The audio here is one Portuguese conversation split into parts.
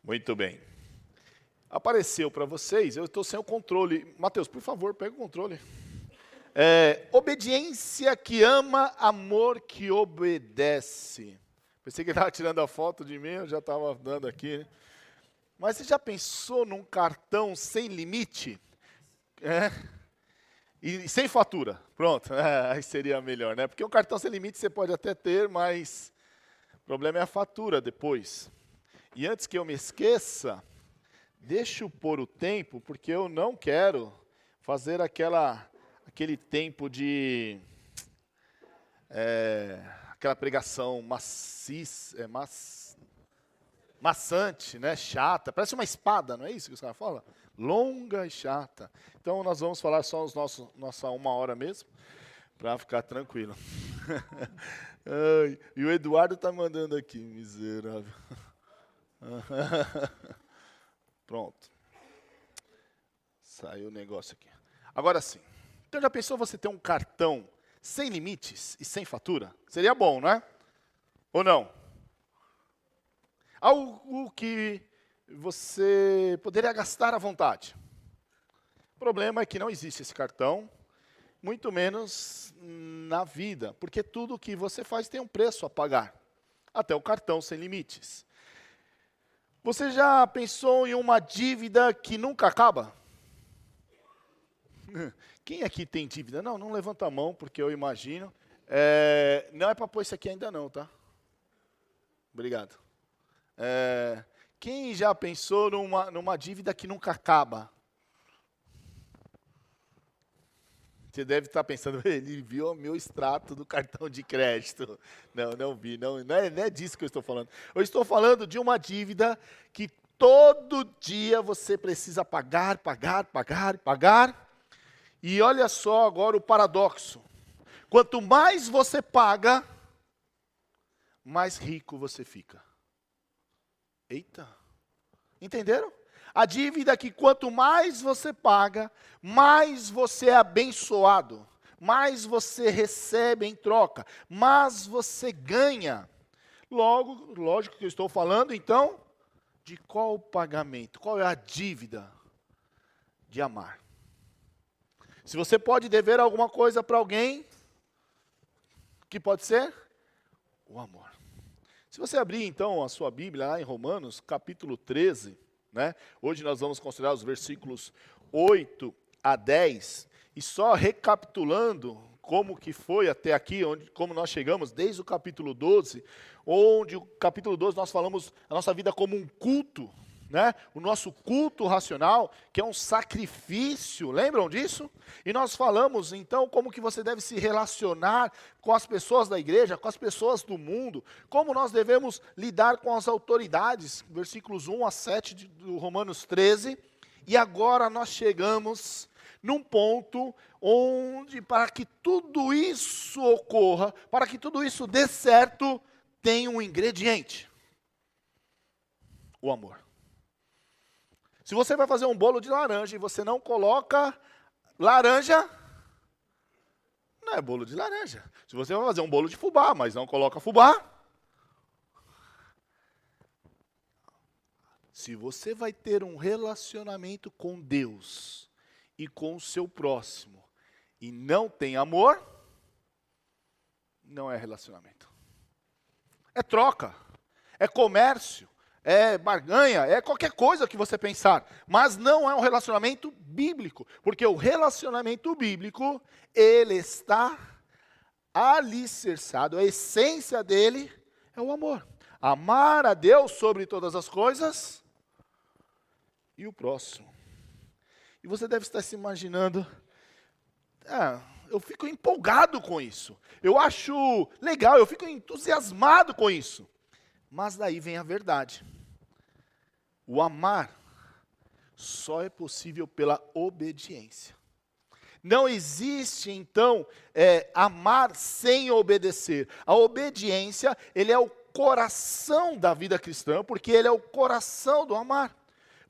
Muito bem. Apareceu para vocês, eu estou sem o controle. Mateus, por favor, pega o controle. Obediência que ama, amor que obedece. Pensei que ele estava tirando a foto de mim, eu já estava dando aqui. Mas você já pensou num cartão sem limite? E sem fatura? Pronto, aí seria melhor, né? Porque um cartão sem limite você pode até ter, mas o problema é a fatura depois. E antes que eu me esqueça, deixa eu pôr o tempo, porque eu não quero fazer aquele tempo de... aquela pregação maçante, né? Chata, parece uma espada, não é isso que os caras falam? Longa e chata. Então nós vamos falar só nossa 1 hora mesmo, para ficar tranquilo. Ai, e o Eduardo está mandando aqui, miserável. Pronto. Saiu o negócio aqui. Agora sim. Então já pensou você ter um cartão sem limites e sem fatura? Seria bom, não é? Ou não? Algo que você poderia gastar à vontade. O problema é que não existe esse cartão, muito menos na vida, porque tudo que você faz tem um preço a pagar, até o cartão sem limites. Você já pensou em uma dívida que nunca acaba? Quem aqui tem dívida? Não levanta a mão, porque eu imagino. Não é para pôr isso aqui ainda não, tá? Obrigado. Quem já pensou numa dívida que nunca acaba? Você deve estar pensando, ele viu o meu extrato do cartão de crédito. Não vi, não é disso que eu estou falando. Eu estou falando de uma dívida que todo dia você precisa pagar. E olha só agora o paradoxo. Quanto mais você paga, mais rico você fica. Eita, entenderam? A dívida que quanto mais você paga, mais você é abençoado, mais você recebe em troca, mais você ganha. Lógico que eu estou falando, então, de qual o pagamento? Qual é a dívida de amar? Se você pode dever alguma coisa para alguém, o que pode ser? O amor. Se você abrir, então, a sua Bíblia, lá em Romanos, capítulo 13, né? Hoje nós vamos considerar os versículos 8 a 10, e só recapitulando como que foi até aqui, como nós chegamos, desde o capítulo 12, onde o capítulo 12 nós falamos a nossa vida como um culto, né? O nosso culto racional, que é um sacrifício, lembram disso? E nós falamos, então, como que você deve se relacionar com as pessoas da igreja, com as pessoas do mundo, como nós devemos lidar com as autoridades, versículos 1 a 7 do Romanos 13, e agora nós chegamos num ponto onde, para que tudo isso ocorra, para que tudo isso dê certo, tem um ingrediente: o amor. Se você vai fazer um bolo de laranja e você não coloca laranja, não é bolo de laranja. Se você vai fazer um bolo de fubá, mas não coloca fubá, se você vai ter um relacionamento com Deus e com o seu próximo e não tem amor, não é relacionamento. É troca, é comércio, é barganha, é qualquer coisa que você pensar, mas não é um relacionamento bíblico, porque o relacionamento bíblico, ele está alicerçado, a essência dele é o amor. Amar a Deus sobre todas as coisas e o próximo. E você deve estar se imaginando, eu fico empolgado com isso, eu acho legal, eu fico entusiasmado com isso. Mas daí vem a verdade. O amar só é possível pela obediência. Não existe, então, amar sem obedecer. A obediência, ele é o coração da vida cristã, porque ele é o coração do amar.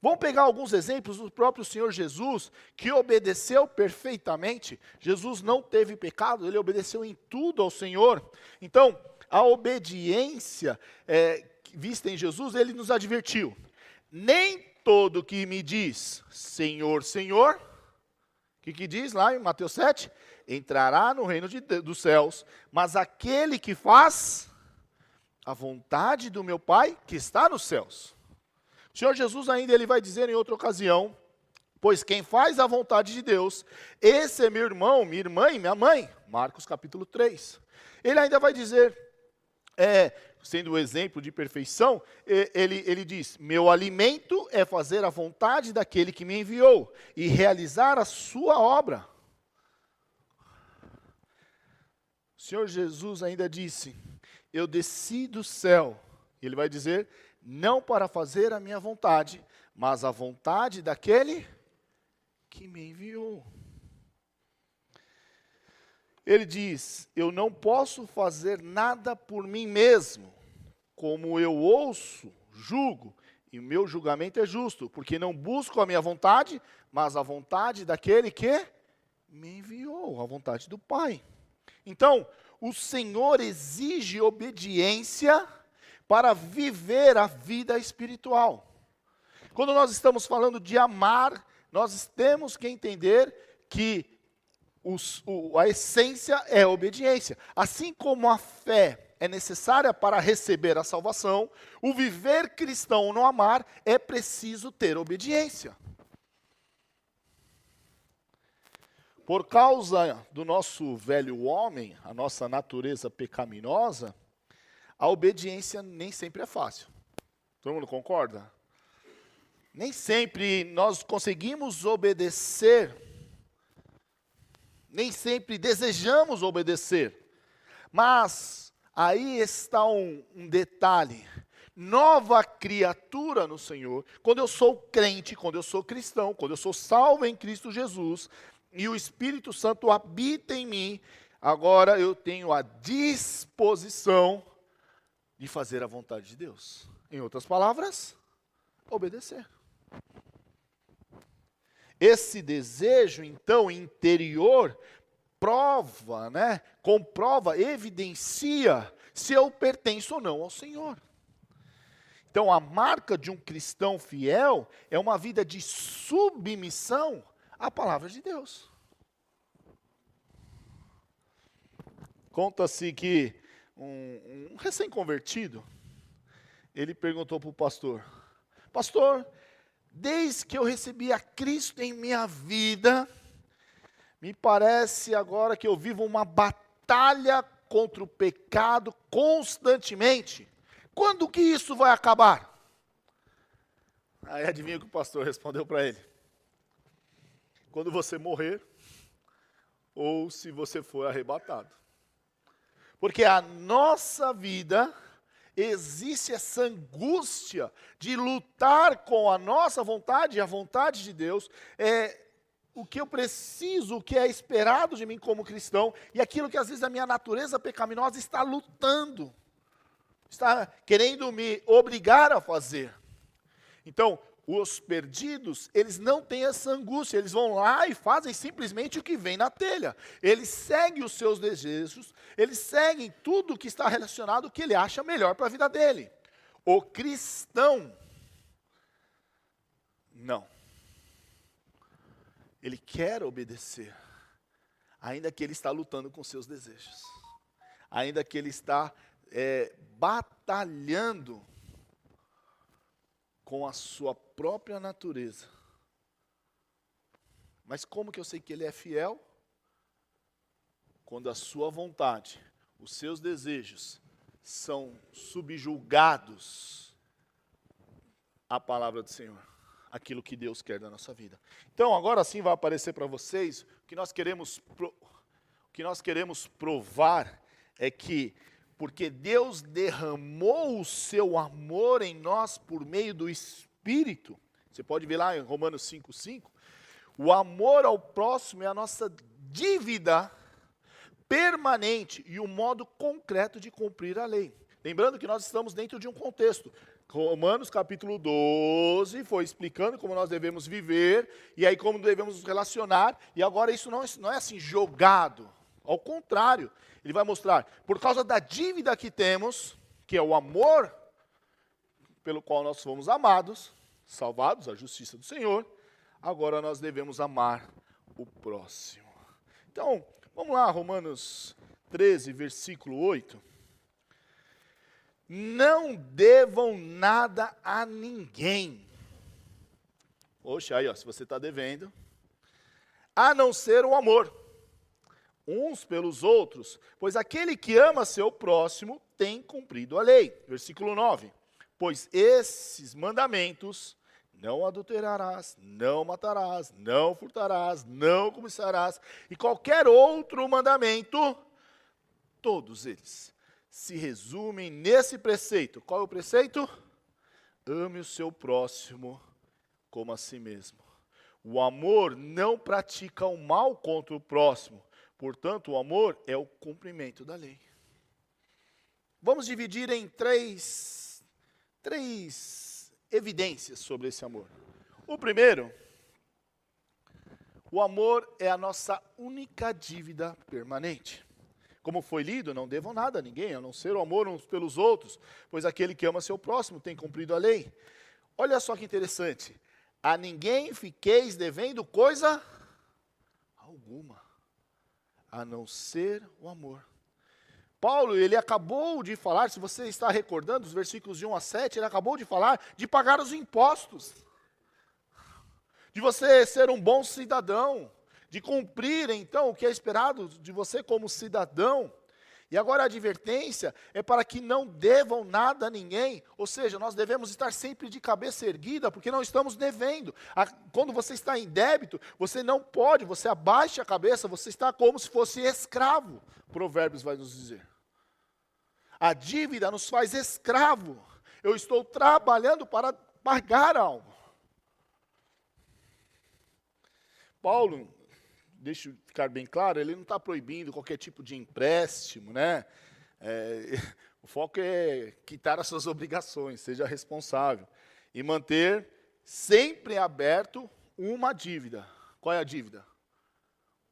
Vamos pegar alguns exemplos do próprio Senhor Jesus, que obedeceu perfeitamente. Jesus não teve pecado, ele obedeceu em tudo ao Senhor. Então, a obediência vista em Jesus, ele nos advertiu: Nem todo que me diz, Senhor, Senhor, o que diz lá em Mateus 7? Entrará no reino dos céus, mas aquele que faz a vontade do meu Pai que está nos céus. O Senhor Jesus ainda ele vai dizer em outra ocasião, pois quem faz a vontade de Deus, esse é meu irmão, minha irmã e minha mãe. Marcos capítulo 3. Ele ainda vai dizer, sendo o exemplo de perfeição, ele diz, meu alimento é fazer a vontade daquele que me enviou e realizar a sua obra. O Senhor Jesus ainda disse, eu desci do céu, ele vai dizer, não para fazer a minha vontade, mas a vontade daquele que me enviou. Ele diz, eu não posso fazer nada por mim mesmo, como eu ouço, julgo, e o meu julgamento é justo, porque não busco a minha vontade, mas a vontade daquele que me enviou, a vontade do Pai. Então, o Senhor exige obediência para viver a vida espiritual. Quando nós estamos falando de amar, nós temos que entender que a essência é a obediência. Assim como a fé é necessária para receber a salvação, o viver cristão no amar é preciso ter obediência. Por causa do nosso velho homem, a nossa natureza pecaminosa, a obediência nem sempre é fácil. Todo mundo concorda? Nem sempre nós conseguimos obedecer, nem sempre desejamos obedecer. Mas aí está um detalhe. Nova criatura no Senhor, quando eu sou crente, quando eu sou cristão, quando eu sou salvo em Cristo Jesus, e o Espírito Santo habita em mim, agora eu tenho a disposição de fazer a vontade de Deus. Em outras palavras, obedecer. Esse desejo, então, interior, comprova, evidencia se eu pertenço ou não ao Senhor. Então, a marca de um cristão fiel é uma vida de submissão à palavra de Deus. Conta-se que um recém-convertido, ele perguntou para o pastor, pastor, desde que eu recebi a Cristo em minha vida, me parece agora que eu vivo uma batalha contra o pecado constantemente. Quando que isso vai acabar? Aí adivinha o que o pastor respondeu para ele? Quando você morrer, ou se você for arrebatado. Porque a nossa vida, existe essa angústia de lutar com a nossa vontade e a vontade de Deus, o que eu preciso, o que é esperado de mim como cristão, e aquilo que às vezes a minha natureza pecaminosa está lutando, está querendo me obrigar a fazer. Então, os perdidos, eles não têm essa angústia, eles vão lá e fazem simplesmente o que vem na telha. Eles seguem os seus desejos, eles seguem tudo que está relacionado ao que ele acha melhor para a vida dele. O cristão, não. Ele quer obedecer, ainda que ele está lutando com seus desejos, ainda que ele está batalhando com a sua própria natureza. Mas como que eu sei que ele é fiel? Quando a sua vontade, os seus desejos são subjugados à palavra do Senhor, aquilo que Deus quer da nossa vida. Então, agora sim vai aparecer para vocês, o que nós queremos provar é que porque Deus derramou o seu amor em nós por meio do Espírito. Você pode ver lá em Romanos 5,5. O amor ao próximo é a nossa dívida permanente e o modo concreto de cumprir a lei. Lembrando que nós estamos dentro de um contexto. Romanos capítulo 12 foi explicando como nós devemos viver, e aí como devemos nos relacionar, e agora isso não é assim jogado. Ao contrário, ele vai mostrar, por causa da dívida que temos, que é o amor pelo qual nós fomos amados, salvados, a justiça do Senhor, agora nós devemos amar o próximo. Então, vamos lá, Romanos 13, versículo 8. Não devam nada a ninguém. Oxe, aí, ó, se você está devendo, a não ser o amor, uns pelos outros, pois aquele que ama seu próximo tem cumprido a lei. Versículo 9. Pois esses mandamentos, não adulterarás, não matarás, não furtarás, não cobiçarás, e qualquer outro mandamento, todos eles se resumem nesse preceito. Qual é o preceito? Ame o seu próximo como a si mesmo. O amor não pratica o mal contra o próximo. Portanto, o amor é o cumprimento da lei. Vamos dividir em três evidências sobre esse amor. O primeiro, o amor é a nossa única dívida permanente. Como foi lido, não devam nada a ninguém, a não ser o amor uns pelos outros, pois aquele que ama seu próximo tem cumprido a lei. Olha só que interessante. A ninguém fiqueis devendo coisa alguma, a não ser o amor. Paulo, ele acabou de falar, se você está recordando, os versículos de 1 a 7, ele acabou de falar de pagar os impostos, de você ser um bom cidadão, de cumprir, então, o que é esperado de você como cidadão. E agora a advertência é para que não devam nada a ninguém, ou seja, nós devemos estar sempre de cabeça erguida, porque não estamos devendo. Quando você está em débito, você não pode, você abaixa a cabeça, você está como se fosse escravo. Provérbios vai nos dizer. A dívida nos faz escravo. Eu estou trabalhando para pagar algo. Paulo, deixa eu ficar bem claro, ele não está proibindo qualquer tipo de empréstimo, né? O foco é quitar as suas obrigações, seja responsável. E manter sempre aberto uma dívida. Qual é a dívida?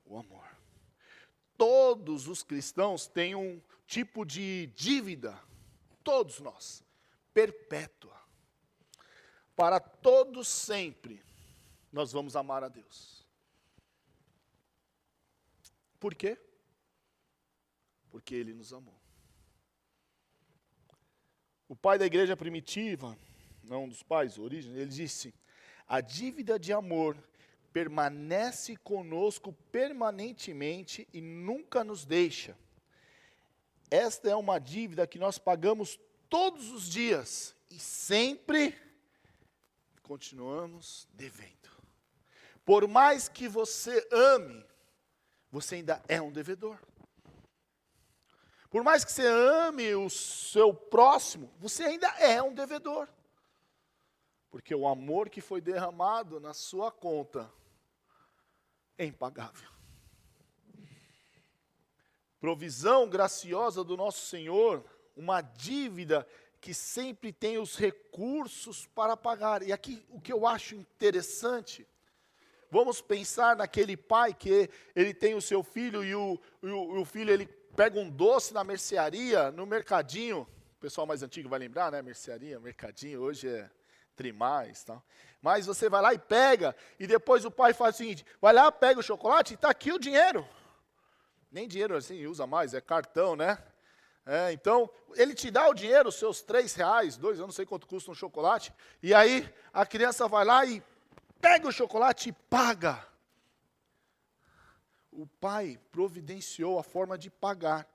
O amor. Todos os cristãos têm um tipo de dívida, todos nós, perpétua. Para todos sempre, nós vamos amar a Deus. Por quê? Porque Ele nos amou. O pai da igreja primitiva, não um dos pais, origem, ele disse: a dívida de amor permanece conosco permanentemente e nunca nos deixa. Esta é uma dívida que nós pagamos todos os dias e sempre continuamos devendo. Por mais que você ame, você ainda é um devedor. Por mais que você ame o seu próximo, você ainda é um devedor. Porque o amor que foi derramado na sua conta é impagável. Provisão graciosa do nosso Senhor, uma dívida que sempre tem os recursos para pagar. E aqui o que eu acho interessante, vamos pensar naquele pai que ele tem o seu filho e o filho ele pega um doce na mercearia, no mercadinho. O pessoal mais antigo vai lembrar, né? Mercearia, mercadinho, hoje é Trimais, tal. Mas você vai lá e pega, e depois o pai faz o seguinte: vai lá, pega o chocolate e está aqui o dinheiro. Nem dinheiro assim usa mais, é cartão, né? Então, ele te dá o dinheiro, os seus R$3, eu não sei quanto custa um chocolate, e aí a criança vai lá e pega o chocolate e paga. O pai providenciou a forma de pagar.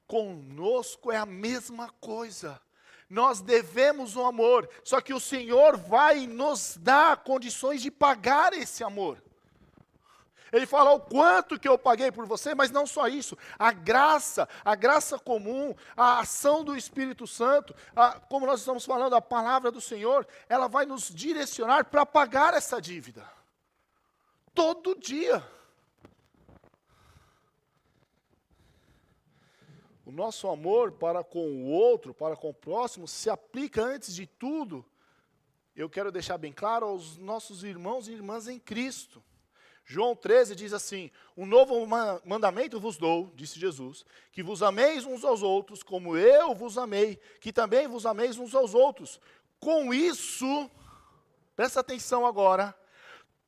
Conosco é a mesma coisa. Nós devemos um amor, só que o Senhor vai nos dar condições de pagar esse amor. Ele fala o quanto que eu paguei por você, mas não só isso. A graça comum, a ação do Espírito Santo, como nós estamos falando, a palavra do Senhor, ela vai nos direcionar para pagar essa dívida. Todo dia. O nosso amor para com o outro, para com o próximo, se aplica antes de tudo, eu quero deixar bem claro, aos nossos irmãos e irmãs em Cristo. João 13 diz assim: um novo mandamento vos dou, disse Jesus, que vos ameis uns aos outros, como eu vos amei, que também vos ameis uns aos outros. Com isso, presta atenção agora.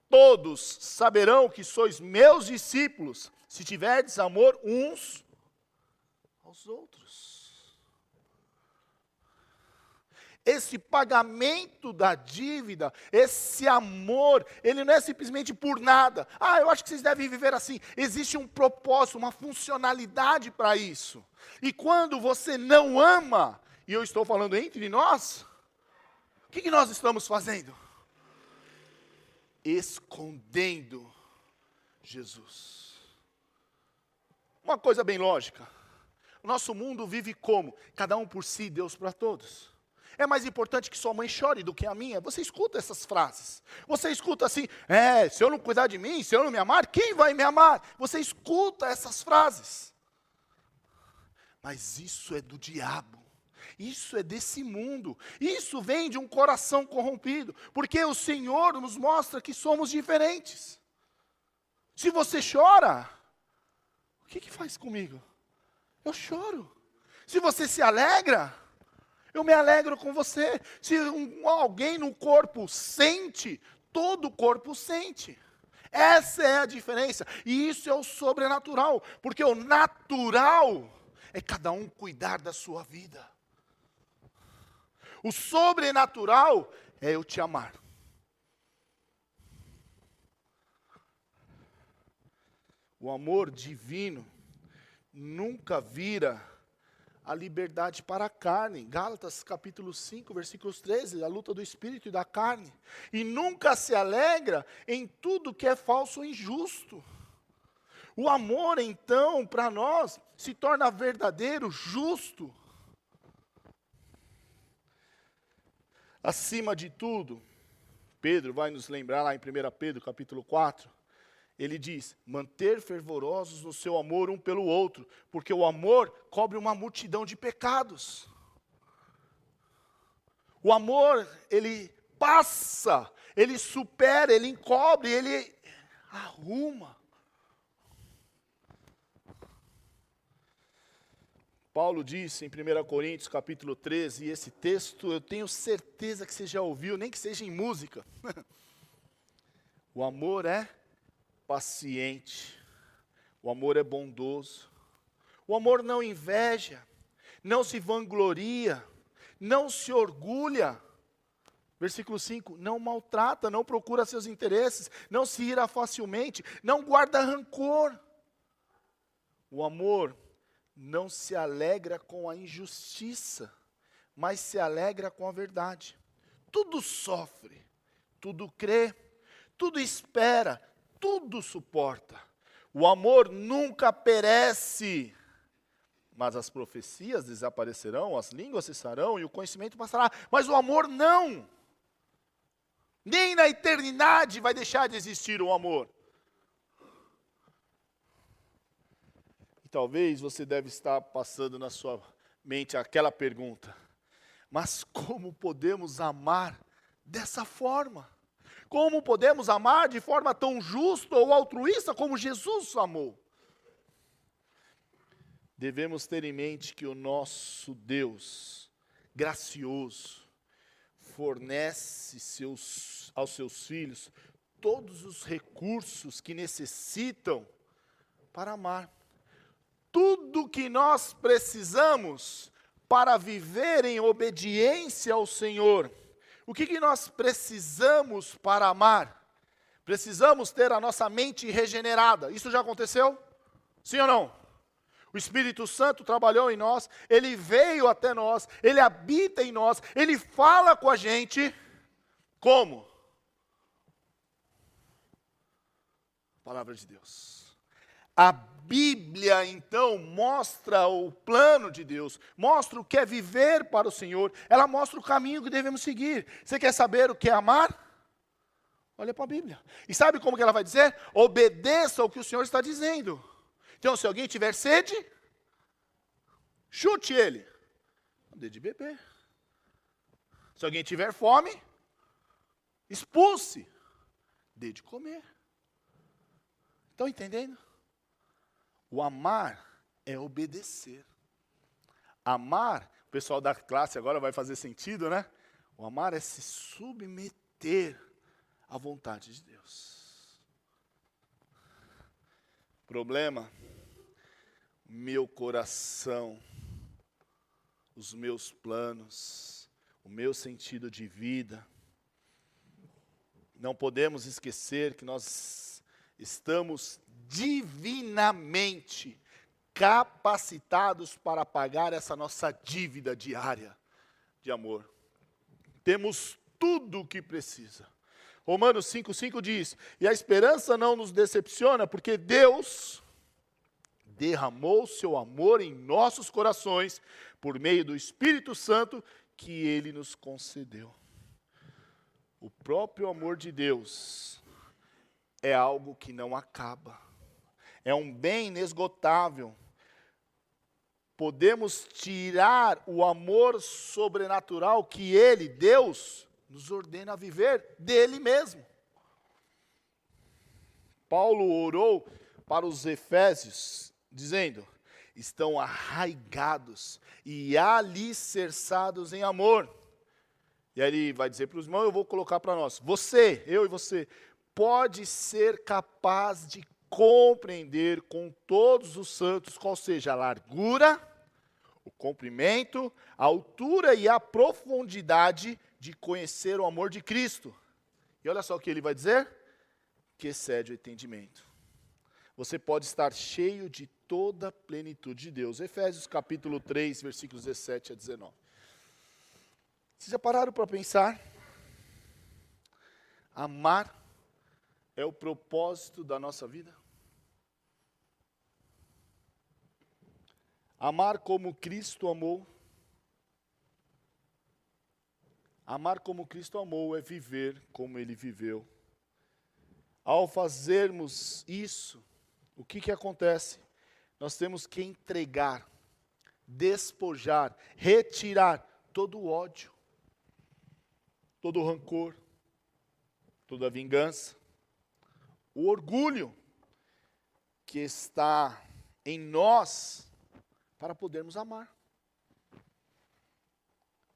Todos saberão que sois meus discípulos, se tiverdes amor uns aos outros. Esse pagamento da dívida, esse amor, ele não é simplesmente por nada. Ah, eu acho que vocês devem viver assim. Existe um propósito, uma funcionalidade para isso. E quando você não ama, e eu estou falando entre nós, o que nós estamos fazendo? Escondendo Jesus. Uma coisa bem lógica. O nosso mundo vive como? Cada um por si, Deus para todos. É mais importante que sua mãe chore do que a minha. Você escuta essas frases. Você escuta assim, se eu não cuidar de mim, se eu não me amar, quem vai me amar? Você escuta essas frases. Mas isso é do diabo. Isso é desse mundo. Isso vem de um coração corrompido. Porque o Senhor nos mostra que somos diferentes. Se você chora, o que faz comigo? Eu choro. Se você se alegra, eu me alegro com você. Se alguém no corpo sente, todo o corpo sente. Essa é a diferença. E isso é o sobrenatural. Porque o natural é cada um cuidar da sua vida. O sobrenatural é eu te amar. O amor divino nunca vira a liberdade para a carne. Gálatas capítulo 5, versículos 13, a luta do espírito e da carne. E nunca se alegra em tudo que é falso ou injusto. O amor, então, para nós, se torna verdadeiro, justo. Acima de tudo, Pedro vai nos lembrar lá em 1 Pedro capítulo 4, ele diz, manter fervorosos no seu amor um pelo outro, porque o amor cobre uma multidão de pecados. O amor, ele passa, ele supera, ele encobre, ele arruma. Paulo disse em 1 Coríntios capítulo 13, e esse texto eu tenho certeza que você já ouviu, nem que seja em música. O amor é paciente, o amor é bondoso, o amor não inveja, não se vangloria, não se orgulha. Versículo 5, não maltrata, não procura seus interesses, não se ira facilmente, não guarda rancor. O amor não se alegra com a injustiça, mas se alegra com a verdade. Tudo sofre, tudo crê, tudo espera, tudo suporta. O amor nunca perece, mas as profecias desaparecerão, as línguas cessarão e o conhecimento passará. Mas o amor não. Nem na eternidade vai deixar de existir o amor. Talvez você deve estar passando na sua mente aquela pergunta, mas como podemos amar dessa forma? Como podemos amar de forma tão justa ou altruísta como Jesus amou? Devemos ter em mente que o nosso Deus, gracioso, fornece aos seus filhos todos os recursos que necessitam para amar. Tudo que nós precisamos para viver em obediência ao Senhor. O que nós precisamos para amar? Precisamos ter a nossa mente regenerada. Isso já aconteceu? Sim ou não? O Espírito Santo trabalhou em nós, ele veio até nós, ele habita em nós, ele fala com a gente. Como? Palavra de Deus. A Bíblia, então, mostra o plano de Deus, mostra o que é viver para o Senhor, ela mostra o caminho que devemos seguir. Você quer saber o que é amar? Olha para a Bíblia. E sabe como que ela vai dizer? Obedeça ao que o Senhor está dizendo. Então, se alguém tiver sede, chute ele. Dê de beber. Se alguém tiver fome, expulse. Dê de comer. Estão entendendo? O amar é obedecer. Amar, o pessoal da classe agora vai fazer sentido, né? O amar é se submeter ter a vontade de Deus. Problema, meu coração, os meus planos, o meu sentido de vida. Não podemos esquecer que nós estamos divinamente capacitados para pagar essa nossa dívida diária de amor. Temos tudo o que precisa. Romanos 5,5 diz: e a esperança não nos decepciona, porque Deus derramou seu amor em nossos corações, por meio do Espírito Santo que Ele nos concedeu. O próprio amor de Deus é algo que não acaba. É um bem inesgotável. Podemos tirar o amor sobrenatural que Ele, Deus, nos ordena a viver dele mesmo. Paulo orou para os Efésios, dizendo: estão arraigados e alicerçados em amor. E aí ele vai dizer para os irmãos, eu vou colocar para nós: você, eu e você, pode ser capaz de compreender com todos os santos qual seja a largura, o comprimento, a altura e a profundidade de conhecer o amor de Cristo. E olha só o que ele vai dizer: que excede o entendimento. Você pode estar cheio de toda a plenitude de Deus. Efésios capítulo 3, versículos 17 a 19. Vocês já pararam para pensar? Amar é o propósito da nossa vida? Amar como Cristo amou. Amar como Cristo amou é viver como Ele viveu. Ao fazermos isso, o que acontece? Nós temos que entregar, despojar, retirar todo o ódio, todo o rancor, toda a vingança, o orgulho que está em nós para podermos amar.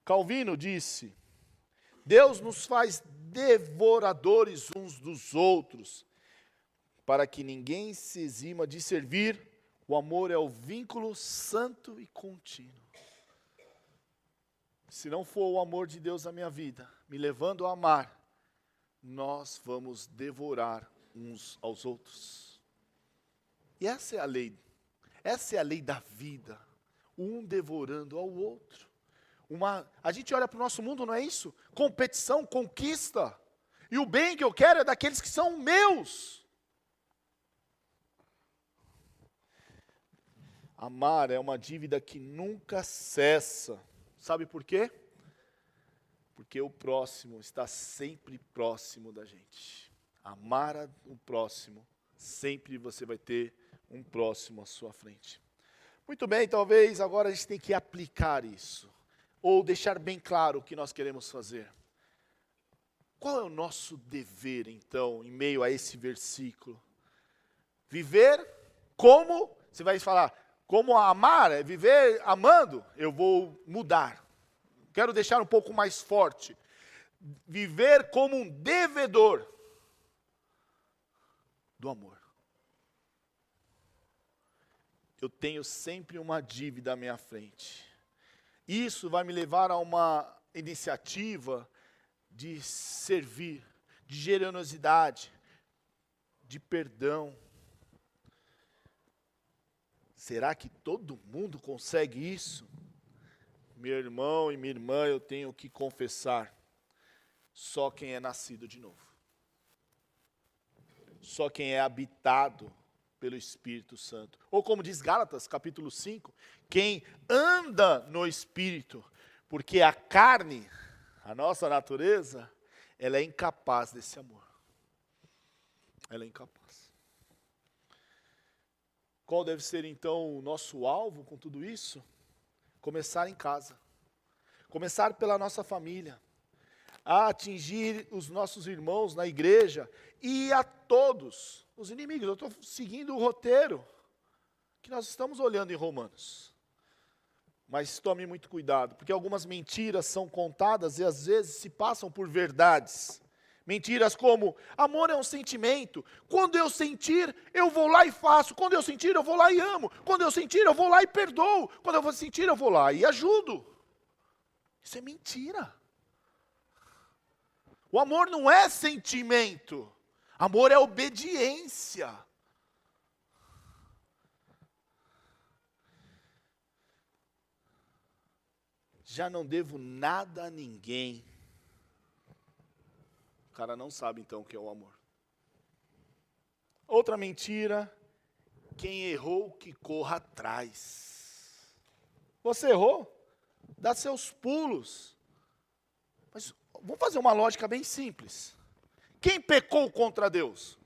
Calvino disse: Deus nos faz devoradores uns dos outros, para que ninguém se exima de servir. O amor é o vínculo santo e contínuo. Se não for o amor de Deus na minha vida, me levando a amar, nós vamos devorar uns aos outros. E essa é a lei. Essa é a lei da vida. Um devorando ao outro. A gente olha para o nosso mundo, não é isso? Competição, conquista. E o bem que eu quero é daqueles que são meus. Amar é uma dívida que nunca cessa. Sabe por quê? Porque o próximo está sempre próximo da gente. Amar o próximo, sempre você vai ter um próximo à sua frente. Muito bem, talvez agora a gente tem que aplicar isso. Ou deixar bem claro o que nós queremos fazer. Qual é o nosso dever, então, em meio a esse versículo? Viver como, você vai falar, como amar, é viver amando, eu vou mudar. Quero deixar um pouco mais forte. Viver como um devedor do amor. Eu tenho sempre uma dívida à minha frente. Isso vai me levar a uma iniciativa de servir, de generosidade, de perdão. Será que todo mundo consegue isso? Meu irmão e minha irmã, eu tenho que confessar, só quem é nascido de novo. Só quem é habitado pelo Espírito Santo. Ou como diz Gálatas, capítulo 5, quem anda no Espírito, porque a carne, a nossa natureza, ela é incapaz desse amor. Ela é incapaz. Qual deve ser, então, o nosso alvo com tudo isso? Começar em casa. Começar pela nossa família. A atingir os nossos irmãos na igreja e a todos os inimigos. Eu estou seguindo o roteiro que nós estamos olhando em Romanos. Mas tome muito cuidado, porque algumas mentiras são contadas e às vezes se passam por verdades. Mentiras como, amor é um sentimento. Quando eu sentir, eu vou lá e faço. Quando eu sentir, eu vou lá e amo. Quando eu sentir, eu vou lá e perdoo. Quando eu vou sentir, eu vou lá e ajudo. Isso é mentira. O amor não é sentimento. Amor é obediência. Já não devo nada a ninguém. O cara não sabe então o que é o amor. Outra mentira, quem errou que corra atrás. Você errou? Dá seus pulos. Mas vamos fazer uma lógica bem simples. Quem pecou contra Deus?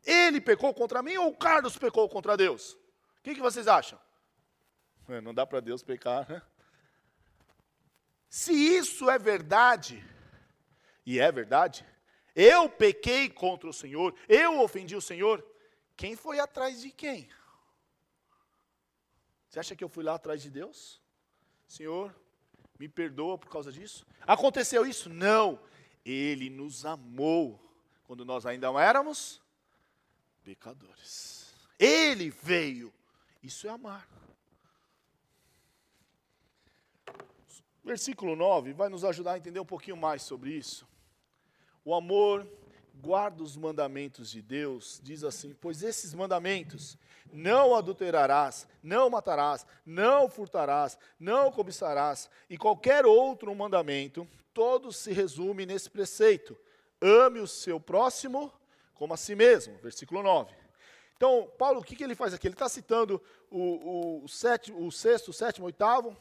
Ele pecou contra mim ou o Carlos pecou contra Deus? O que vocês acham? Não dá para Deus pecar, né? Se isso é verdade, e é verdade, eu pequei contra o Senhor, eu ofendi o Senhor, quem foi atrás de quem? Você acha que eu fui lá atrás de Deus? Senhor, me perdoa por causa disso? Aconteceu isso? Não. Ele nos amou quando nós ainda não éramos pecadores. Ele veio. Isso é amar. Versículo 9 vai nos ajudar a entender um pouquinho mais sobre isso. O amor guarda os mandamentos de Deus, diz assim, pois esses mandamentos, não adulterarás, não matarás, não furtarás, não cobiçarás, e qualquer outro mandamento, todos se resumem nesse preceito, ame o seu próximo como a si mesmo, versículo 9. Então, Paulo, o que ele faz aqui? Ele está citando o sexto, o sétimo, o oitavo,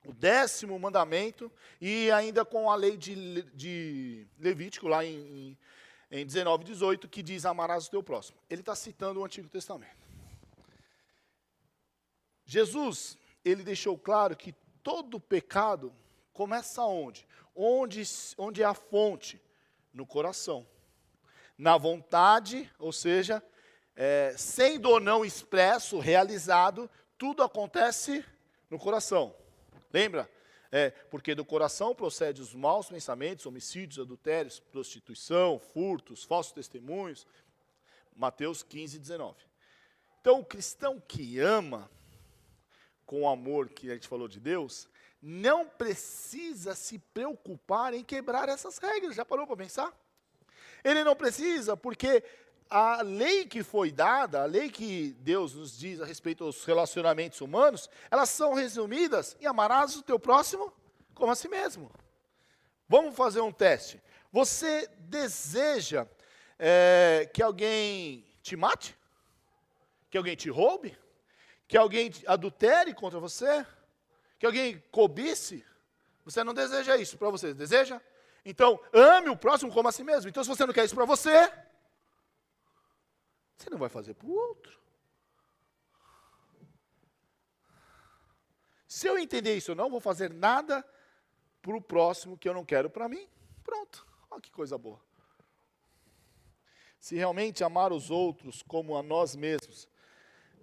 o 10º mandamento, e ainda com a lei de Levítico, lá em 19, 18, que diz, amarás o teu próximo. Ele está citando o Antigo Testamento. Jesus, ele deixou claro que todo pecado começa onde? Onde é a fonte? No coração. Na vontade, ou seja, sendo ou não expresso, realizado, tudo acontece no coração. Lembra? Porque do coração procede os maus pensamentos, homicídios, adultérios, prostituição, furtos, falsos testemunhos. Mateus 15, 19. Então, o cristão que ama, com o amor que a gente falou de Deus, não precisa se preocupar em quebrar essas regras. Já parou para pensar? Ele não precisa, porque a lei que foi dada, a lei que Deus nos diz a respeito aos relacionamentos humanos, elas são resumidas em amarás o teu próximo como a si mesmo. Vamos fazer um teste. Você deseja que alguém te mate? Que alguém te roube? Que alguém adultere contra você? Que alguém cobice? Você não deseja isso para você, deseja? Então, ame o próximo como a si mesmo. Então, se você não quer isso para você, você não vai fazer para o outro. Se eu entender isso, eu não vou fazer nada para o próximo que eu não quero para mim. Pronto. Olha que coisa boa. Se realmente amar os outros como a nós mesmos,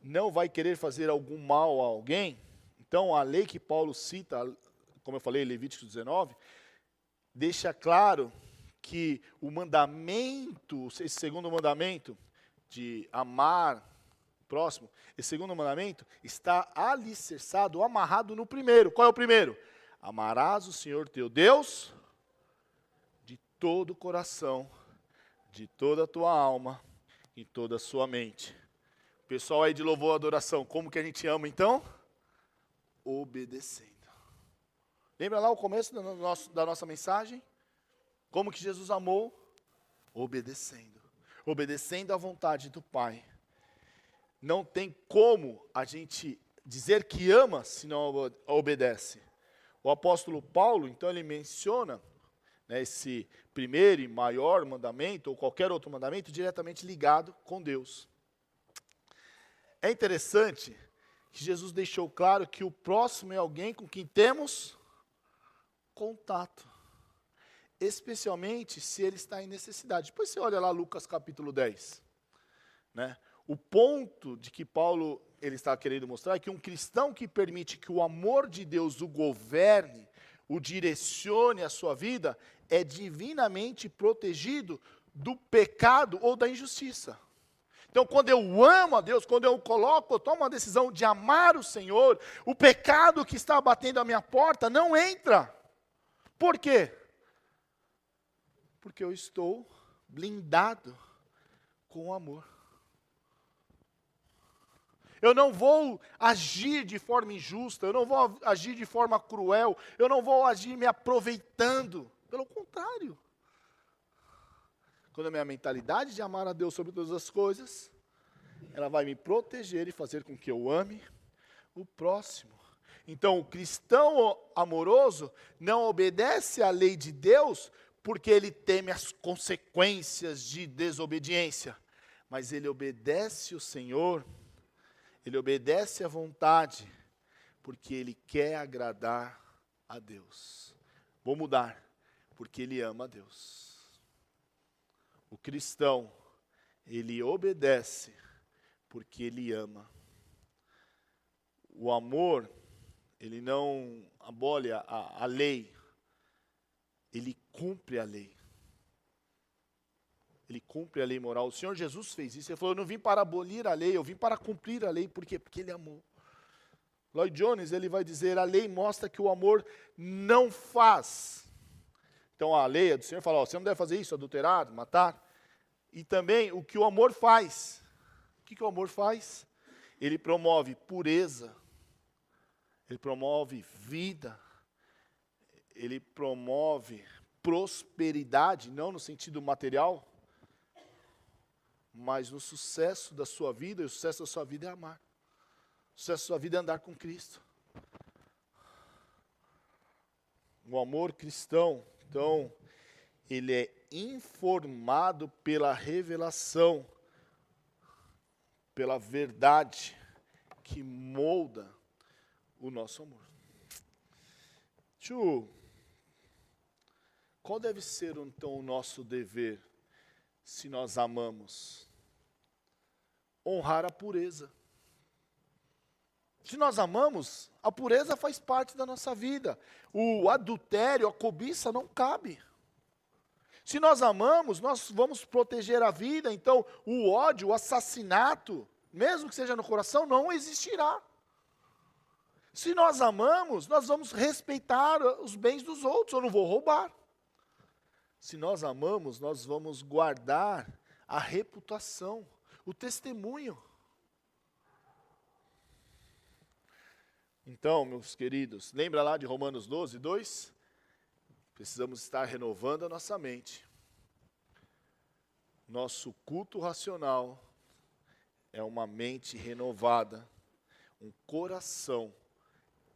não vai querer fazer algum mal a alguém, então a lei que Paulo cita, como eu falei, Levítico 19, deixa claro que o mandamento, esse segundo mandamento, de amar o próximo, esse segundo mandamento está alicerçado, amarrado no primeiro. Qual é o primeiro? Amarás o Senhor teu Deus de todo o coração, de toda a tua alma e toda a sua mente. Pessoal aí de louvor e adoração, como que a gente ama então? Obedecendo. Lembra lá o começo da nossa mensagem? Como que Jesus amou? Obedecendo. Obedecendo à vontade do Pai. Não tem como a gente dizer que ama se não obedece. O apóstolo Paulo, então, ele menciona esse primeiro e maior mandamento, ou qualquer outro mandamento, diretamente ligado com Deus. É interessante que Jesus deixou claro que o próximo é alguém com quem temos contato. Especialmente se ele está em necessidade. Depois você olha lá Lucas capítulo 10. Né? O ponto de que Paulo ele está querendo mostrar é que um cristão que permite que o amor de Deus o governe, o direcione a sua vida, é divinamente protegido do pecado ou da injustiça. Então, quando eu amo a Deus, quando eu tomo uma decisão de amar o Senhor, o pecado que está batendo a minha porta não entra. Por quê? Porque eu estou blindado com o amor. Eu não vou agir de forma injusta, eu não vou agir de forma cruel, eu não vou agir me aproveitando. Pelo contrário. Quando a minha mentalidade de amar a Deus sobre todas as coisas, ela vai me proteger e fazer com que eu ame o próximo. Então, o cristão amoroso não obedece à lei de Deus porque ele teme as consequências de desobediência, mas ele obedece o Senhor, ele obedece à vontade, porque ele quer agradar a Deus. Vou mudar, porque ele ama a Deus. O cristão, ele obedece porque ele ama. O amor, ele não abole a lei, ele cumpre a lei. Ele cumpre a lei moral. O Senhor Jesus fez isso. Ele falou, eu não vim para abolir a lei, eu vim para cumprir a lei. Por quê? Porque ele amou. Lloyd Jones, ele vai dizer, a lei mostra que o amor não faz. Então a lei do Senhor fala, ó, você não deve fazer isso, adulterar, matar. E também o que o amor faz. O que o amor faz? Ele promove pureza. Ele promove vida. Ele promove prosperidade, não no sentido material, mas no sucesso da sua vida, e o sucesso da sua vida é amar. O sucesso da sua vida é andar com Cristo. O amor cristão, então, ele é informado pela revelação, pela verdade que molda o nosso amor. Qual deve ser então o nosso dever se nós amamos? Honrar a pureza. Se nós amamos, a pureza faz parte da nossa vida. O adultério, a cobiça não cabe. Se nós amamos, nós vamos proteger a vida, então o ódio, o assassinato, mesmo que seja no coração, não existirá. Se nós amamos, nós vamos respeitar os bens dos outros, eu não vou roubar. Se nós amamos, nós vamos guardar a reputação, o testemunho. Então, meus queridos, lembra lá de Romanos 12, 2? Precisamos estar renovando a nossa mente. Nosso culto racional é uma mente renovada, um coração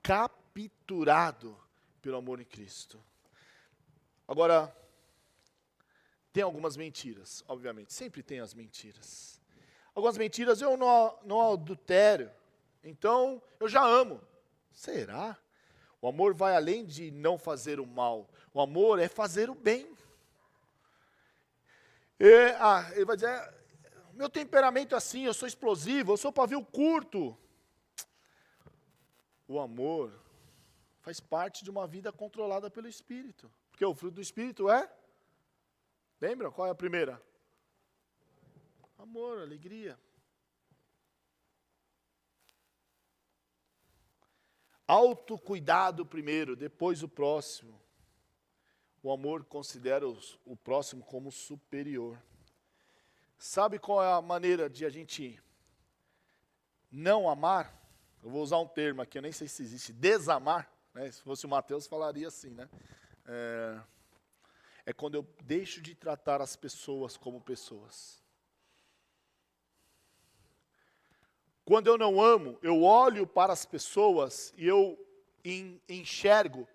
capturado pelo amor em Cristo. Agora, tem algumas mentiras, obviamente, sempre tem as mentiras. Algumas mentiras, eu não adultério, então eu já amo. Será? O amor vai além de não fazer o mal. O amor é fazer o bem. Ele vai dizer, meu temperamento é assim, eu sou explosivo, eu sou pavio curto. O amor faz parte de uma vida controlada pelo Espírito. Porque o fruto do Espírito é? Lembra? Qual é a primeira? Amor, alegria. Autocuidado primeiro, depois o próximo. O amor considera o próximo como superior. Sabe qual é a maneira de a gente não amar? Eu vou usar um termo aqui, eu nem sei se existe, desamar. Né? Se fosse o Mateus, falaria assim, né? É quando eu deixo de tratar as pessoas como pessoas. Quando eu não amo, eu olho para as pessoas e eu enxergo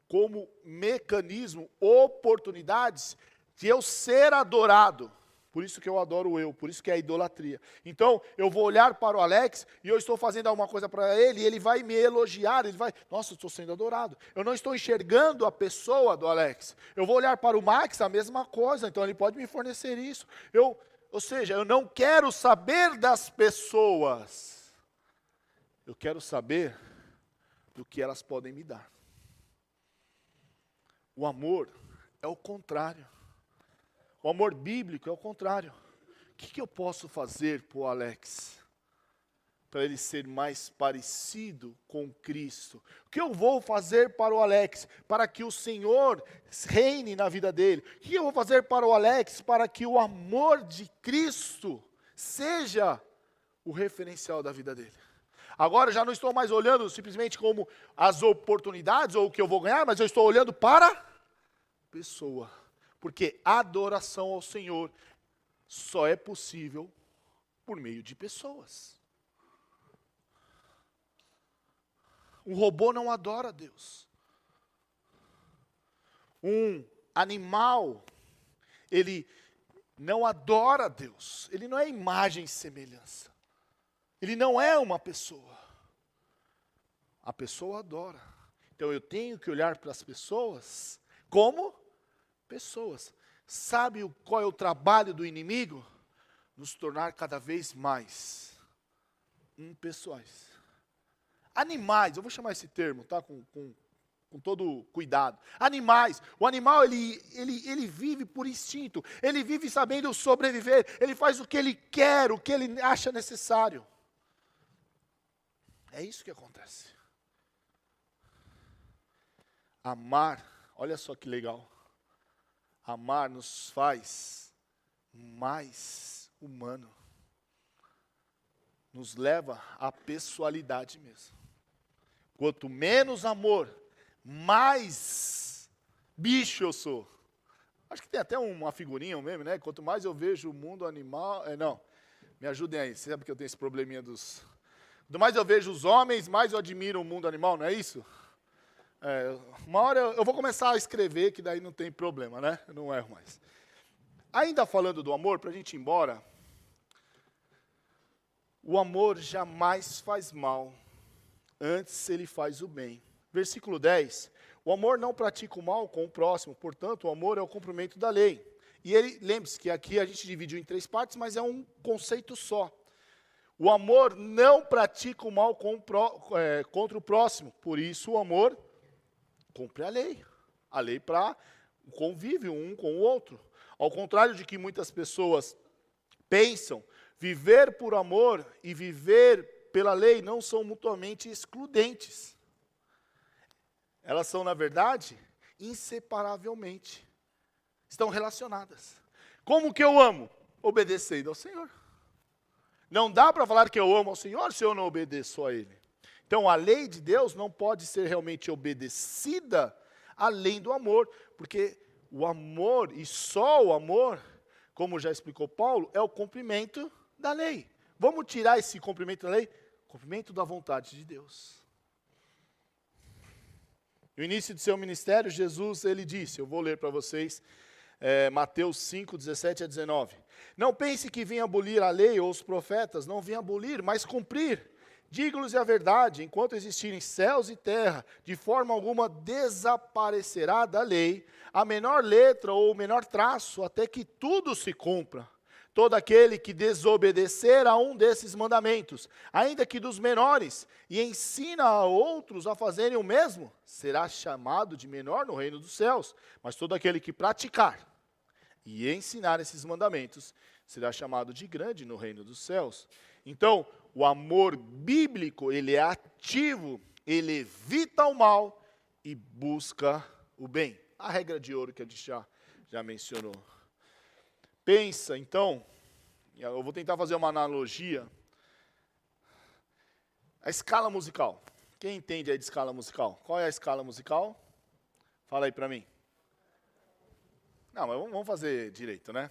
como mecanismo, oportunidades de eu ser adorado. Por isso que eu adoro eu, por isso que é a idolatria. Então, eu vou olhar para o Alex e eu estou fazendo alguma coisa para ele e ele vai me elogiar, ele vai, nossa, eu estou sendo adorado. Eu não estou enxergando a pessoa do Alex. Eu vou olhar para o Max, a mesma coisa, então ele pode me fornecer isso. Ou seja, eu não quero saber das pessoas. Eu quero saber do que elas podem me dar. O amor é o contrário. O amor bíblico é o contrário. O que eu posso fazer para o Alex? Para ele ser mais parecido com Cristo. O que eu vou fazer para o Alex? Para que o Senhor reine na vida dele. O que eu vou fazer para o Alex? Para que o amor de Cristo seja o referencial da vida dele. Agora eu já não estou mais olhando simplesmente como as oportunidades ou o que eu vou ganhar, mas eu estou olhando para a pessoa. Porque adoração ao Senhor só é possível por meio de pessoas. Um robô não adora a Deus. Um animal, ele não adora a Deus. Ele não é imagem e semelhança. Ele não é uma pessoa. A pessoa adora. Então eu tenho que olhar para as pessoas como pessoas. Sabe qual é o trabalho do inimigo? Nos tornar cada vez mais impessoais. Animais, eu vou chamar esse termo, tá? Com todo cuidado. Animais. O animal, ele vive por instinto. Ele vive sabendo sobreviver. Ele faz o que ele quer, o que ele acha necessário. É isso que acontece. Amar, olha só que legal. Amar nos faz mais humano. Nos leva à pessoalidade mesmo. Quanto menos amor, mais bicho eu sou. Acho que tem até uma figurinha, um meme, né? Quanto mais eu vejo o mundo animal... não, me ajudem aí. Você sabe que eu tenho esse probleminha dos... Quanto mais eu vejo os homens, mais eu admiro o mundo animal, não é isso? Uma hora eu vou começar a escrever, que daí não tem problema, né? Eu não erro mais. Ainda falando do amor, para a gente ir embora, o amor jamais faz mal, antes ele faz o bem. Versículo 10, o amor não pratica o mal com o próximo, portanto, o amor é o cumprimento da lei. E ele, lembre-se que aqui a gente dividiu em 3 partes, mas é um conceito só. O amor não pratica o mal contra o próximo, por isso o amor cumpre a lei para o convívio um com o outro. Ao contrário de que muitas pessoas pensam, viver por amor e viver pela lei não são mutuamente excludentes. Elas são, na verdade, inseparavelmente. Estão relacionadas. Como que eu amo? Obedecendo ao Senhor. Não dá para falar que eu amo ao Senhor se eu não obedeço a Ele. Então, a lei de Deus não pode ser realmente obedecida além do amor, porque o amor, e só o amor, como já explicou Paulo, é o cumprimento da lei. Vamos tirar esse cumprimento da lei? Cumprimento da vontade de Deus. No início de seu ministério, Jesus, ele disse, eu vou ler para vocês, Mateus 5, 17 a 19. Não pense que vim abolir a lei ou os profetas, não vim abolir, mas cumprir. Digo-lhes a verdade, enquanto existirem céus e terra, de forma alguma desaparecerá da lei a menor letra ou o menor traço, até que tudo se cumpra. Todo aquele que desobedecer a um desses mandamentos, ainda que dos menores, e ensina a outros a fazerem o mesmo, será chamado de menor no reino dos céus. Mas todo aquele que praticar e ensinar esses mandamentos, será chamado de grande no reino dos céus. Então, o amor bíblico, ele é ativo, ele evita o mal e busca o bem. A regra de ouro que a gente já mencionou. Pensa, então, eu vou tentar fazer uma analogia. A escala musical. Quem entende aí de escala musical? Qual é a escala musical? Fala aí para mim. Não, mas vamos fazer direito, né?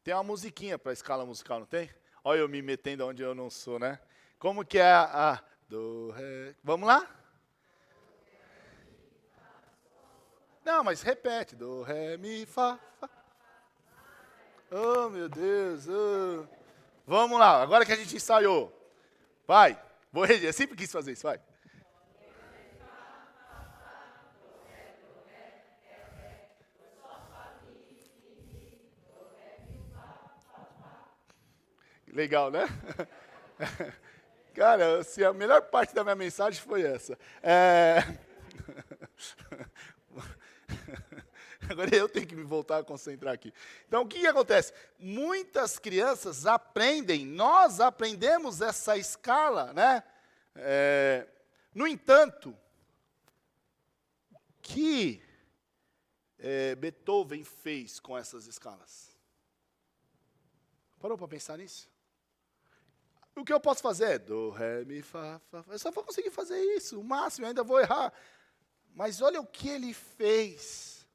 Tem uma musiquinha para escala musical, não tem? Olha eu me metendo onde eu não sou, né? Como que é a do, ré... Vamos lá? Não, mas repete. Do, ré, mi, fá, fá. Oh, meu Deus. Oh. Vamos lá, agora que a gente ensaiou. Vai. Eu sempre quis fazer isso, vai. Legal, né? Cara, assim, a melhor parte da minha mensagem foi essa. Agora eu tenho que me voltar a concentrar aqui. Então, o que acontece? Muitas crianças aprendem, nós aprendemos essa escala, né? No entanto, o que Beethoven fez com essas escalas? Parou para pensar nisso? O que eu posso fazer é do, ré, mi, fá, fá, fá. Eu só vou conseguir fazer isso, o máximo, eu ainda vou errar. Mas olha o que ele fez.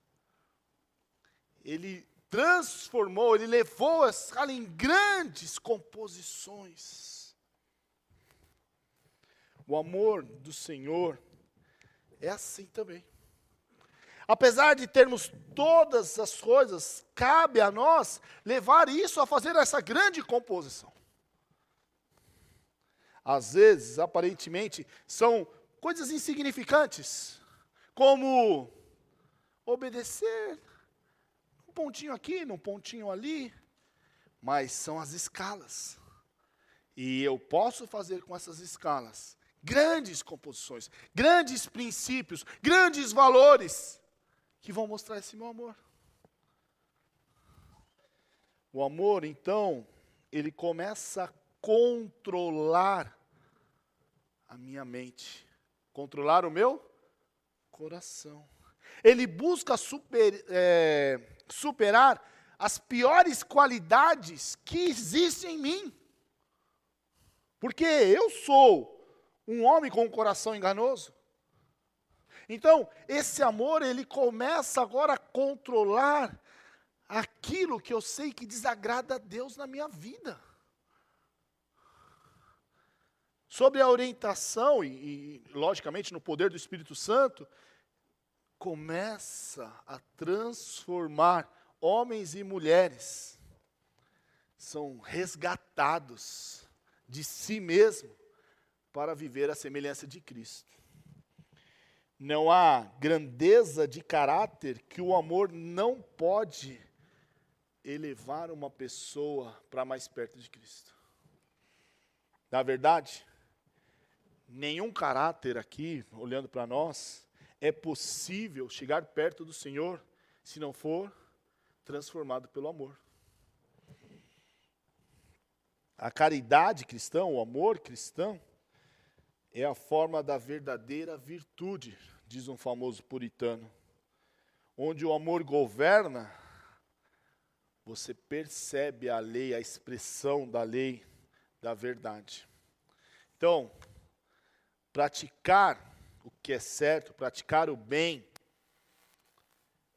Ele transformou, ele levou a escala em grandes composições. O amor do Senhor é assim também. Apesar de termos todas as coisas, cabe a nós levar isso a fazer essa grande composição. Às vezes, aparentemente, são coisas insignificantes, como obedecer, um pontinho aqui, um pontinho ali, mas são as escalas. E eu posso fazer com essas escalas grandes composições, grandes princípios, grandes valores, que vão mostrar esse meu amor. O amor, então, ele começa a controlar a minha mente, controlar o meu coração. Ele busca superar as piores qualidades que existem em mim. Porque eu sou um homem com um coração enganoso. Então, esse amor, ele começa agora a controlar aquilo que eu sei que desagrada a Deus na minha vida. Sob a orientação e, logicamente, no poder do Espírito Santo, começa a transformar homens e mulheres. São resgatados de si mesmo para viver a semelhança de Cristo. Não há grandeza de caráter que o amor não pode elevar uma pessoa para mais perto de Cristo. Na verdade, nenhum caráter aqui, olhando para nós, é possível chegar perto do Senhor se não for transformado pelo amor. A caridade cristã, o amor cristão, é a forma da verdadeira virtude, diz um famoso puritano. Onde o amor governa, você percebe a lei, a expressão da lei, da verdade. Então, praticar o que é certo, praticar o bem,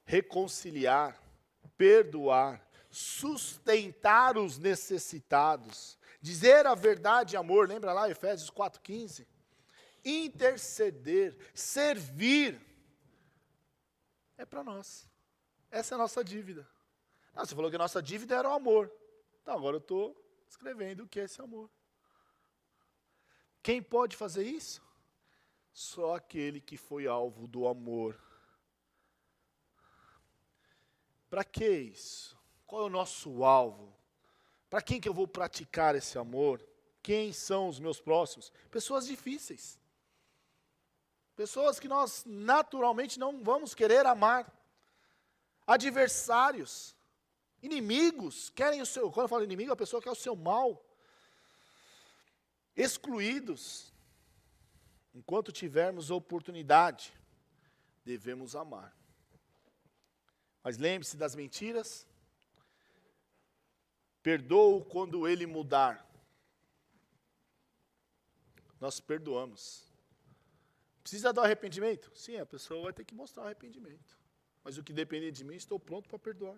reconciliar, perdoar, sustentar os necessitados, dizer a verdade e amor, lembra lá Efésios 4,15? Interceder, servir, é para nós. Essa é a nossa dívida. Você falou que a nossa dívida era o amor. Então agora eu estou escrevendo o que é esse amor. Quem pode fazer isso? Só aquele que foi alvo do amor. Para que isso? Qual é o nosso alvo? Para quem que eu vou praticar esse amor? Quem são os meus próximos? Pessoas difíceis. Pessoas que nós naturalmente não vamos querer amar. Adversários. Inimigos. Querem o seu... Quando eu falo inimigo, a pessoa quer o seu mal. Excluídos. Enquanto tivermos oportunidade, devemos amar. Mas lembre-se das mentiras. Perdoa-o quando ele mudar. Nós perdoamos. Precisa dar arrependimento? Sim, a pessoa vai ter que mostrar arrependimento. Mas o que depender de mim, estou pronto para perdoar.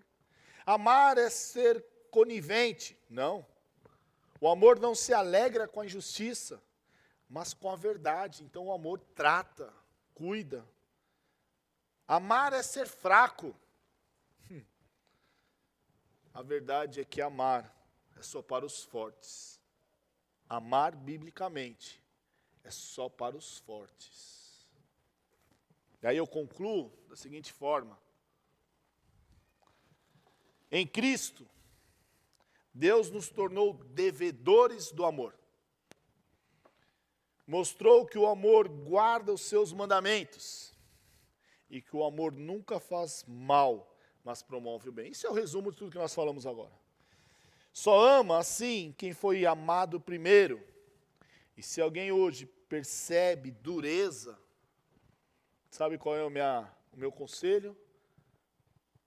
Amar é ser conivente? Não. O amor não se alegra com a injustiça, mas com a verdade. Então o amor trata, cuida. Amar é ser fraco. A verdade é que amar é só para os fortes. Amar biblicamente é só para os fortes. E aí eu concluo da seguinte forma. Em Cristo, Deus nos tornou devedores do amor. Mostrou que o amor guarda os seus mandamentos. e que o amor nunca faz mal, mas promove o bem. Isso é o resumo de tudo que nós falamos agora. Só ama assim quem foi amado primeiro. E se alguém hoje percebe dureza, sabe qual é o meu conselho?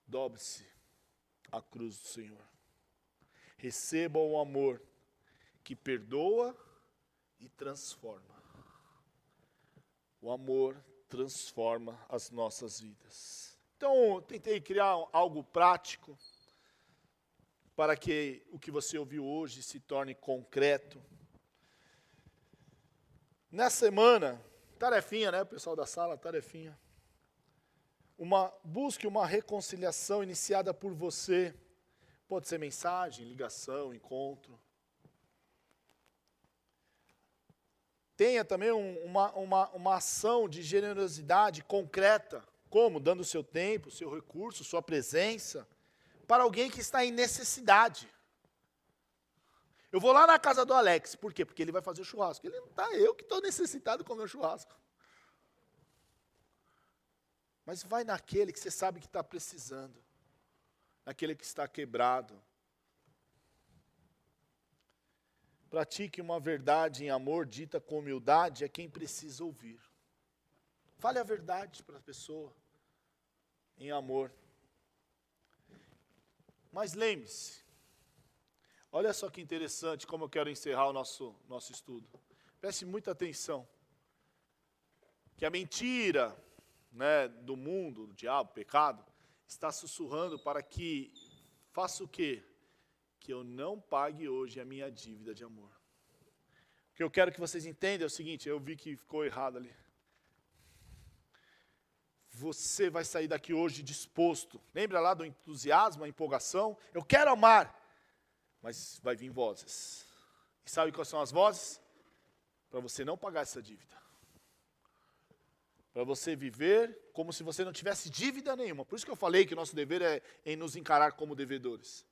Dobre-se à cruz do Senhor. Receba o amor que perdoa e transforma. O amor transforma as nossas vidas. Então, eu tentei criar algo prático para que o que você ouviu hoje se torne concreto. Nessa semana, tarefinha, né, pessoal da sala, tarefinha. Busque uma reconciliação iniciada por você. Pode ser mensagem, ligação, encontro. Tenha também uma ação de generosidade concreta, como dando seu tempo, seu recurso, sua presença, para alguém que está em necessidade. Eu vou lá na casa do Alex, por quê? Porque ele vai fazer o churrasco. Ele não está, eu que estou necessitado de comer o churrasco. Mas vai naquele que você sabe que está precisando, naquele que está quebrado. Pratique uma verdade em amor, dita com humildade, é quem precisa ouvir. Fale a verdade para a pessoa, em amor. Mas lembre-se, olha só que interessante como eu quero encerrar o nosso estudo. Preste muita atenção. Que a mentira, né, do mundo, do diabo, pecado, está sussurrando para que faça o quê? Que eu não pague hoje a minha dívida de amor. O que eu quero que vocês entendam é o seguinte, eu vi que ficou errado ali. Você vai sair daqui hoje disposto. Lembra lá do entusiasmo, a empolgação? Eu quero amar. Mas vai vir vozes. E sabe quais são as vozes? Para você não pagar essa dívida. Para você viver como se você não tivesse dívida nenhuma. Por isso que eu falei que o nosso dever é em nos encarar como devedores.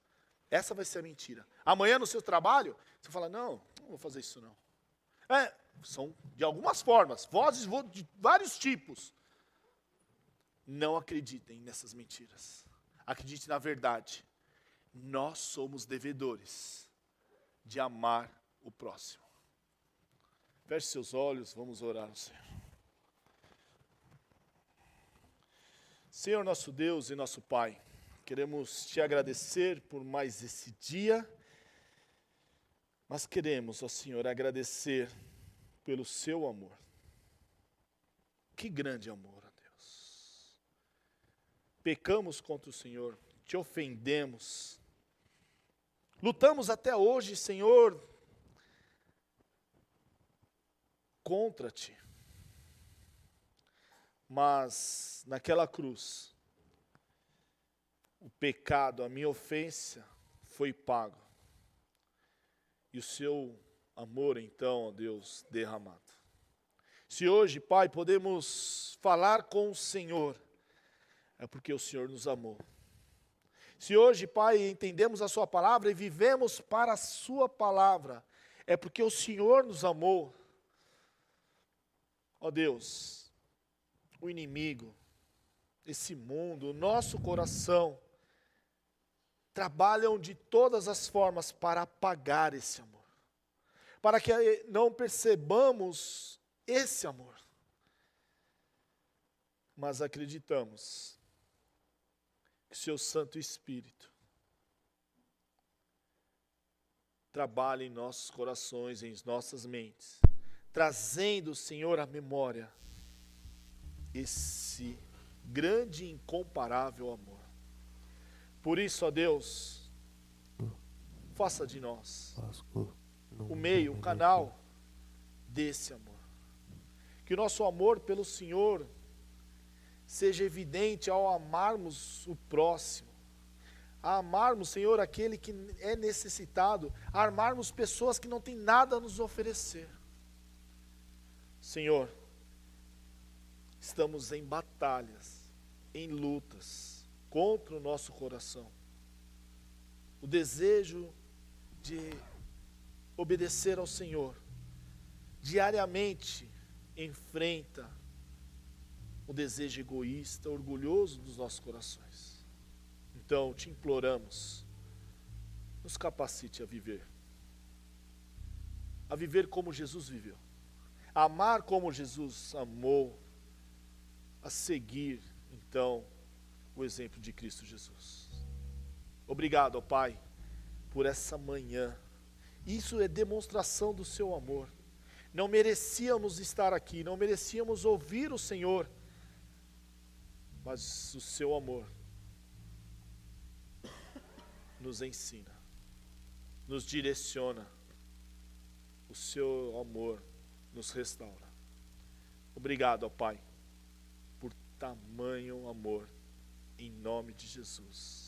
Essa vai ser a mentira. Amanhã no seu trabalho, você fala, não vou fazer isso não. São de algumas formas, vozes de vários tipos. Não acreditem nessas mentiras. Acredite na verdade. Nós somos devedores de amar o próximo. Feche seus olhos, vamos orar ao Senhor. Senhor nosso Deus e nosso Pai, queremos te agradecer por mais esse dia, mas queremos, ó Senhor, agradecer pelo seu amor. Que grande amor, ó Deus. Pecamos contra o Senhor, te ofendemos, lutamos até hoje, Senhor, contra ti. Mas naquela cruz, o pecado, a minha ofensa, foi pago. E o seu amor, então, ó Deus, derramado. Se hoje, Pai, podemos falar com o Senhor, é porque o Senhor nos amou. Se hoje, Pai, entendemos a sua palavra e vivemos para a sua palavra, é porque o Senhor nos amou. Ó Deus, o inimigo, esse mundo, o nosso coração, trabalham de todas as formas para apagar esse amor. Para que não percebamos esse amor. Mas acreditamos que o seu Santo Espírito trabalha em nossos corações, em nossas mentes, trazendo, Senhor, à memória esse grande e incomparável amor. Por isso, ó Deus, faça de nós o meio, o canal desse amor. Que o nosso amor pelo Senhor seja evidente ao amarmos o próximo, a amarmos, Senhor, aquele que é necessitado, a amarmos pessoas que não têm nada a nos oferecer. Senhor, estamos em batalhas, em lutas, contra o nosso coração. O desejo de obedecer ao Senhor, diariamente enfrenta um desejo egoísta, orgulhoso dos nossos corações. Então, te imploramos, nos capacite a viver como Jesus viveu, a amar como Jesus amou, a seguir, então, o exemplo de Cristo Jesus. Obrigado, ó Pai, por essa manhã. Isso é demonstração do seu amor. Não merecíamos estar aqui, não merecíamos ouvir o Senhor, mas o seu amor nos ensina, nos direciona, o seu amor nos restaura. Obrigado, ó Pai, por tamanho amor, em nome de Jesus.